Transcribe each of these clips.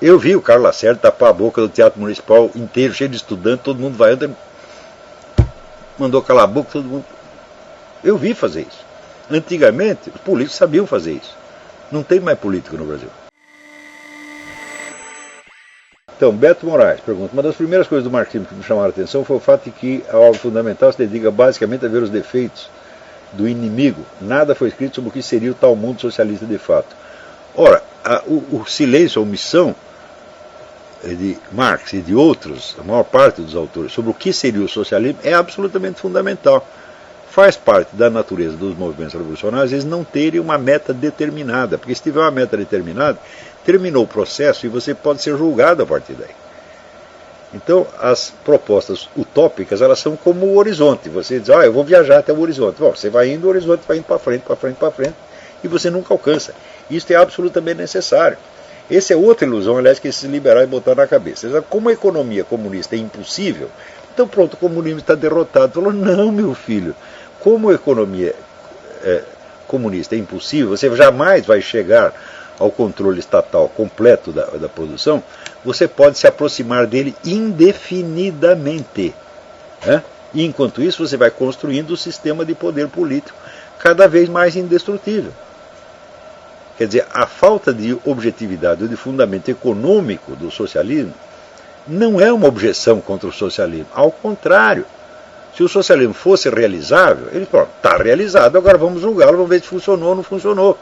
Eu vi o Carlos Lacerda tapar a boca do Teatro Municipal inteiro, cheio de estudantes, todo mundo vai, mandou calar a boca, todo mundo. Eu vi fazer isso. Antigamente, os políticos sabiam fazer isso. Não tem mais político no Brasil. Então, Beto Moraes pergunta: uma das primeiras coisas do marxismo que me chamaram a atenção foi o fato de que a obra fundamental se dedica basicamente a ver os defeitos do inimigo. Nada foi escrito sobre o que seria o tal mundo socialista de fato. Ora, o silêncio, a omissão de Marx e de outros, a maior parte dos autores, sobre o que seria o socialismo é absolutamente fundamental. Faz parte da natureza dos movimentos revolucionários eles não terem uma meta determinada, porque se tiver uma meta determinada, terminou o processo e você pode ser julgado a partir daí. Então, as propostas utópicas, elas são como o horizonte. Você diz, eu vou viajar até o horizonte. Bom, você vai indo, o horizonte vai indo para frente, para frente, para frente, e você nunca alcança. Isso é absolutamente necessário. Essa é outra ilusão, aliás, que esses liberais botaram na cabeça. Como a economia comunista é impossível, então pronto, o comunismo está derrotado. Falou, não, meu filho, como a economia comunista é impossível, você jamais vai chegar ao controle estatal completo da produção, você pode se aproximar dele indefinidamente. E enquanto isso, você vai construindo o sistema de poder político cada vez mais indestrutível. Quer dizer, a falta de objetividade ou de fundamento econômico do socialismo não é uma objeção contra o socialismo. Ao contrário, se o socialismo fosse realizável, ele fala, está realizado, agora vamos julgá-lo, vamos ver se funcionou ou não funcionou.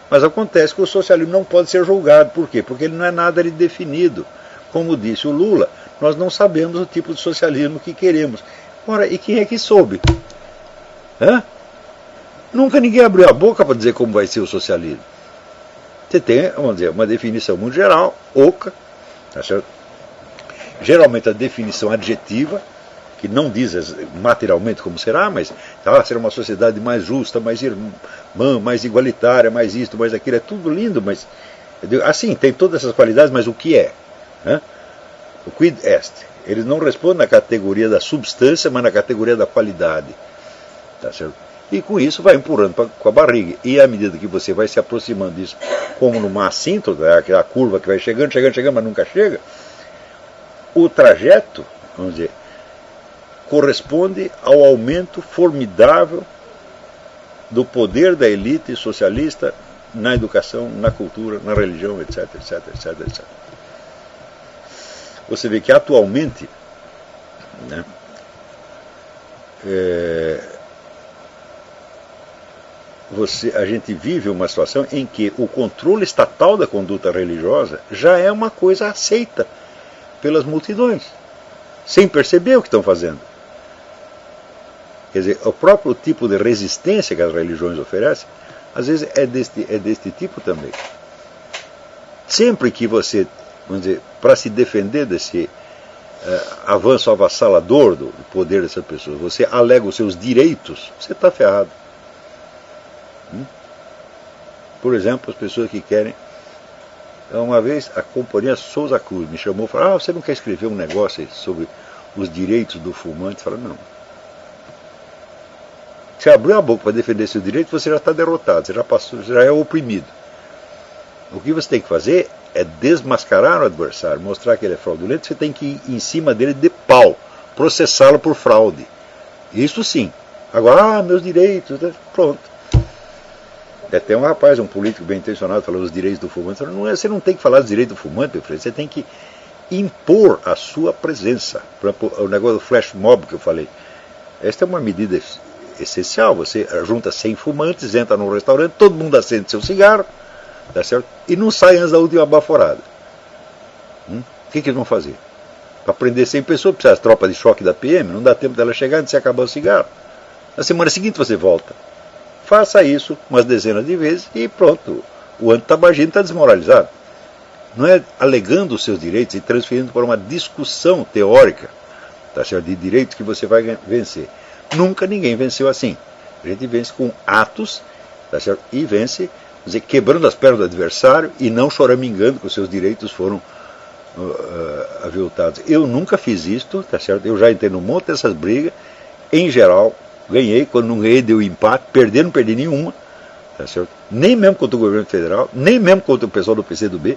Mas acontece que o socialismo não pode ser julgado. Por quê? Porque ele não é nada de definido. Como disse o Lula, nós não sabemos o tipo de socialismo que queremos. Ora, e quem é que soube? Nunca ninguém abriu a boca para dizer como vai ser o socialismo. Você tem, vamos dizer, uma definição muito geral, oca, tá certo? Geralmente a definição adjetiva, que não diz materialmente como será, mas será uma sociedade mais justa, mais irmã, mais igualitária, mais isto, mais aquilo, é tudo lindo, mas assim, tem todas essas qualidades, mas o que é? O quid est? Eles não respondem na categoria da substância, mas na categoria da qualidade, tá certo? E com isso vai empurrando com a barriga. E à medida que você vai se aproximando disso, como numa assíntota, aquela curva que vai chegando, mas nunca chega, o trajeto, vamos dizer, corresponde ao aumento formidável do poder da elite socialista na educação, na cultura, na religião, etc, etc, etc, etc. Você vê que atualmente, a gente vive uma situação em que o controle estatal da conduta religiosa já é uma coisa aceita pelas multidões, sem perceber o que estão fazendo. Quer dizer, o próprio tipo de resistência que as religiões oferecem, às vezes é deste tipo também. Sempre que você, vamos dizer, para se defender desse avanço avassalador do poder dessas pessoas, você alega os seus direitos, você está ferrado. Por exemplo, as pessoas que querem. Uma vez a companhia Souza Cruz me chamou e falou: você não quer escrever um negócio sobre os direitos do fumante? Eu falei, não. Se abriu a boca para defender seu direito, você já está derrotado, você já passou, você já é oprimido. O que você tem que fazer é desmascarar o adversário, mostrar que ele é fraudulento, você tem que ir em cima dele de pau, processá-lo por fraude. Isso sim. Agora, meus direitos, pronto. Até um rapaz, um político bem intencionado, falou dos direitos do fumante. Falou, você não tem que falar dos direitos do fumante, você tem que impor a sua presença. Por exemplo, o negócio do flash mob que eu falei. Esta é uma medida essencial. Você junta 100 fumantes, entra num restaurante, todo mundo acende seu cigarro, tá certo? E não sai antes da última baforada. O que eles vão fazer? Para prender 100 pessoas, precisa de tropa de choque da PM, não dá tempo dela chegar antes de acabar o cigarro. Na semana seguinte você volta. Faça isso umas dezenas de vezes e pronto, o antitabagismo está desmoralizado. Não é alegando os seus direitos e transferindo para uma discussão teórica, tá certo, de direitos que você vai vencer. Nunca ninguém venceu assim. A gente vence com atos, tá certo, e vence, dizer, quebrando as pernas do adversário e não choramingando que os seus direitos foram aviltados. Eu nunca fiz isto, tá certo? Eu já entrei num monte dessas brigas, em geral. Ganhei, quando não ganhei deu empate, perder não perdi nenhuma, tá certo? Nem mesmo contra o governo federal, nem mesmo contra o pessoal do PCdoB,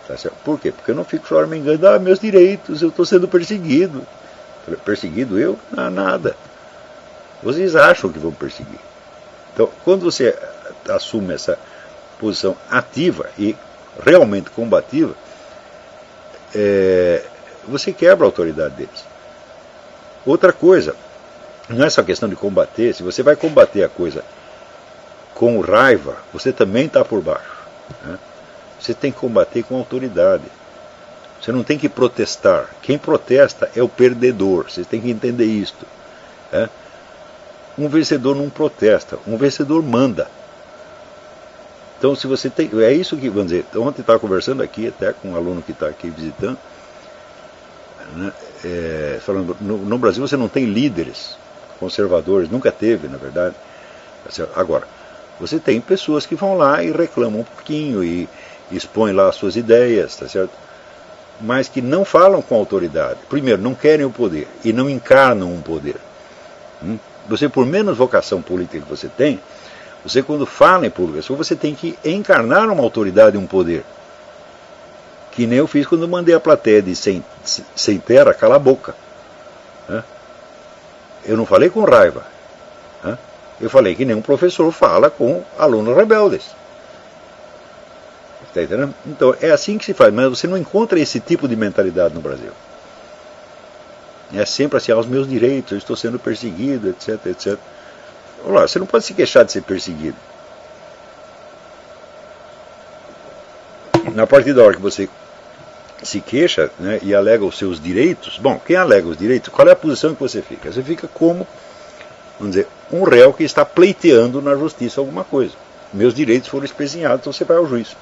Tá certo? Por quê? Porque eu não fico choramingando, meus direitos, eu estou sendo perseguido. Perseguido eu? Não, nada. Vocês acham que vão perseguir. Então, quando você assume essa posição ativa e realmente combativa, você quebra a autoridade deles. Outra coisa, não é só questão de combater. Se você vai combater a coisa com raiva, você também está por baixo. Né? Você tem que combater com autoridade. Você não tem que protestar. Quem protesta é o perdedor. Vocês têm que entender isto. Né? Um vencedor não protesta. Um vencedor manda. Então, se você tem... É isso que, vamos dizer, ontem estava conversando aqui até com um aluno que está aqui visitando, né? Falando, no Brasil você não tem líderes conservadores, nunca teve, na verdade. Agora, você tem pessoas que vão lá e reclamam um pouquinho e expõem lá as suas ideias, tá certo? Mas que não falam com autoridade. Primeiro, não querem o poder e não encarnam um poder. Você, por menos vocação política que você tem, você quando fala em público, você tem que encarnar uma autoridade e um poder. Que nem eu fiz quando mandei a plateia de sem terra calar a boca. Eu não falei com raiva. Eu falei que nem um professor fala com alunos rebeldes. Está entendendo? Então é assim que se faz, mas você não encontra esse tipo de mentalidade no Brasil. É sempre assim, aos meus direitos, eu estou sendo perseguido, etc, etc. Olá, você não pode se queixar de ser perseguido. Na partir da hora que você se queixa, né, e alega os seus direitos, bom, quem alega os direitos, qual é a posição que você fica? Você fica como, vamos dizer, um réu que está pleiteando na justiça alguma coisa. Meus direitos foram espezinhados, então você vai ao juiz.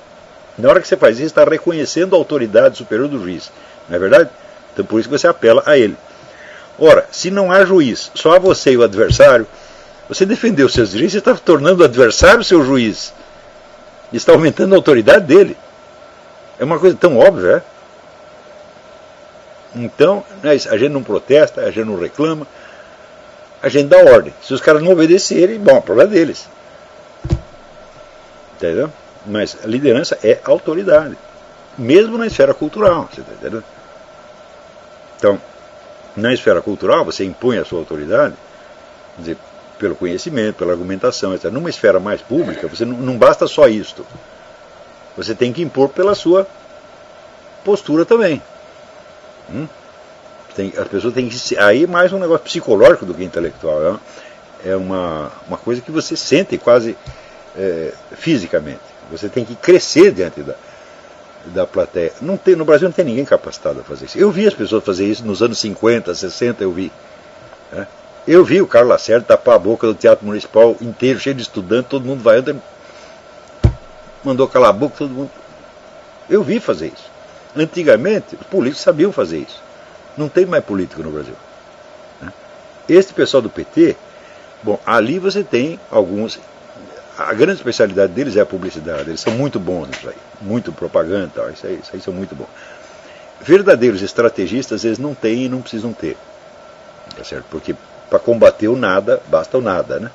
Na hora que você faz isso, você está reconhecendo a autoridade superior do juiz. Não é verdade? Então por isso que você apela a ele. Ora, se não há juiz, só há você e o adversário, você defendeu os seus direitos, você está tornando o adversário seu juiz. E está aumentando a autoridade dele. É uma coisa tão óbvia, é? Então, a gente não protesta, a gente não reclama, a gente dá ordem. Se os caras não obedecerem, bom, o problema é deles. Entendeu? Mas a liderança é autoridade. Mesmo na esfera cultural, você está entendendo? Então, na esfera cultural, você impõe a sua autoridade, quer dizer, pelo conhecimento, pela argumentação, etc. Numa esfera mais pública, você não basta só isto. Você tem que impor pela sua postura também. As pessoas têm que... Aí mais um negócio psicológico do que intelectual. É uma coisa que você sente quase fisicamente. Você tem que crescer diante da plateia. No Brasil não tem ninguém capacitado a fazer isso. Eu vi as pessoas fazer isso nos anos 50, 60, eu vi. Eu vi o Carlos Lacerda tapar a boca do Teatro Municipal inteiro, cheio de estudantes, todo mundo vai andando, mandou calar a boca, todo mundo... Eu vi fazer isso. Antigamente, os políticos sabiam fazer isso. Não tem mais político no Brasil. Este pessoal do PT, bom, ali você tem alguns... A grande especialidade deles é a publicidade. Eles são muito bons nisso aí. Muito propaganda e tal. Isso aí são muito bons. Verdadeiros estrategistas eles não têm e não precisam ter. Tá certo? Porque para combater o nada, basta o nada, né?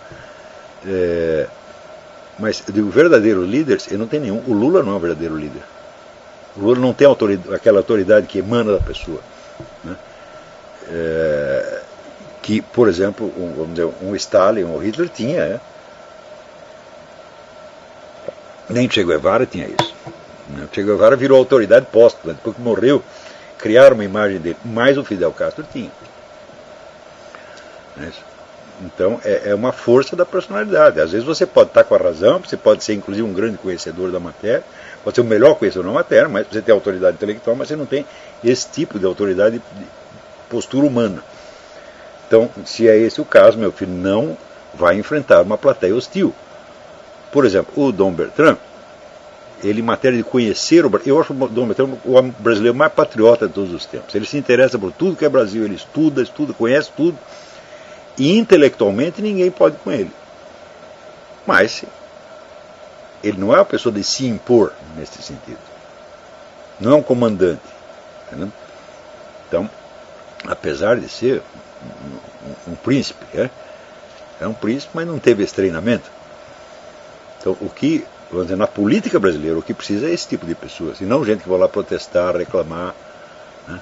Mas digo, verdadeiros líderes, ele não tem nenhum. O Lula não é um verdadeiro líder. O Lula não tem aquela autoridade que emana da pessoa. Né? Que, por exemplo, vamos dizer, um Stalin, um Hitler tinha. Nem Che Guevara tinha isso. Che Guevara virou autoridade póstuma. Depois que morreu, criaram uma imagem dele. Mas o Fidel Castro tinha. Então é uma força da personalidade. Às vezes você pode estar com a razão, você pode ser inclusive um grande conhecedor da matéria, pode ser o melhor conhecedor da matéria, mas você tem autoridade intelectual, mas você não tem esse tipo de autoridade de postura humana. Então, se é esse o caso, meu filho, não vai enfrentar uma plateia hostil. Por exemplo, o Dom Bertrand, ele em matéria de conhecer o Brasil, eu acho o Dom Bertrand o brasileiro mais patriota de todos os tempos. Ele se interessa por tudo que é Brasil, ele estuda, conhece tudo. E intelectualmente ninguém pode com ele. Mas ele não é uma pessoa de se impor nesse sentido. Não é um comandante. Entendeu? Então, apesar de ser um príncipe, é um príncipe, mas não teve esse treinamento. Então, o que Vamos dizer, na política brasileira, o que precisa é esse tipo de pessoas, e não gente que vai lá protestar, reclamar. Né?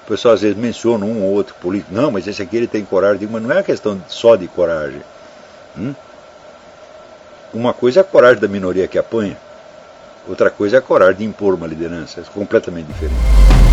O pessoal às vezes menciona um ou outro político, não, mas esse aqui ele tem coragem. Eu digo, mas não é uma questão só de coragem. Uma coisa é a coragem da minoria que apanha, outra coisa é a coragem de impor uma liderança, é completamente diferente.